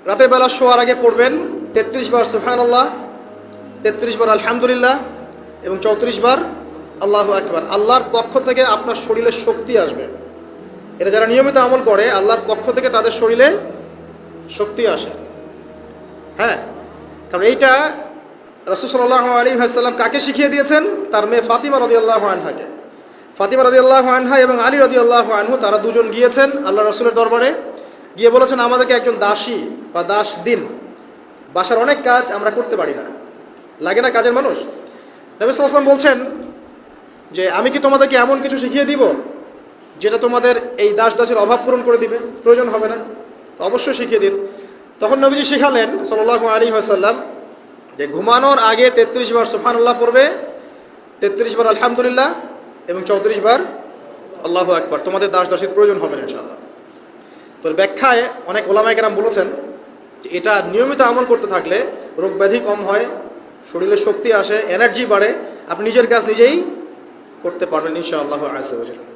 রাতের বেলা শোয়ার আগে পড়বেন 33 বার সুবহানাল্লাহ, 33 বার আলহামদুলিল্লাহ এবং 34 বার আল্লাহু আকবার। আল্লাহর পক্ষ থেকে আপনার শরীরে শক্তি আসবে। এটা যারা নিয়মিত আমল করে আল্লাহর পক্ষ থেকে তাদের শরীরে শক্তি আসে। হ্যাঁ, কারণ এইটা রাসূল সাল্লাল্লাহু আলাইহি ওয়াসাল্লাম কাকে শিখিয়ে দিয়েছেন? তার মেয়ে ফাতিমা রাদিয়াল্লাহু আনহাকে। ফাতিমা রাদিয়াল্লাহু আনহা এবং আলী রাদিয়াল্লাহু আনহু তারা দুজন গিয়েছেন আল্লাহ রাসূলের দরবারে, গিয়ে বলেছেন আমাদেরকে একজন দাসী বা দাস দিন, বাসার অনেক কাজ আমরা করতে পারি না, লাগে না কাজের মানুষ। নবী সাল্লাল্লাহু আলাইহি ওয়াসাল্লাম বলছেন যে আমি কি তোমাদেরকে এমন কিছু শিখিয়ে দিব যেটা তোমাদের এই দাস দাসের অভাব পূরণ করে দিবে, প্রয়োজন হবে না? তো অবশ্যই শিখিয়ে দিন। তখন নবীজি শিখালেন সাল্লাল্লাহু আলাইহি ওয়াসাল্লাম যে ঘুমানোর আগে 33 বার সুবহানাল্লাহ পড়বে, 33 বার আলহামদুলিল্লাহ এবং 34 বার আল্লাহু আকবার। তোমাদের দাস দাসীর প্রয়োজন হবে না ইনশাআল্লাহ। তো ব্যাখ্যায় অনেক ওলামায়ে কেরাম বলেছেন যে এটা নিয়মিত আমল করতে থাকলে রোগ ব্যাধি কম হয়, শরীরে শক্তি আসে, এনার্জি বাড়ে, আপনি নিজের কাজ নিজেই করতে পারবেন ইনশাআল্লাহ আযজা ওয়া জাল্লা।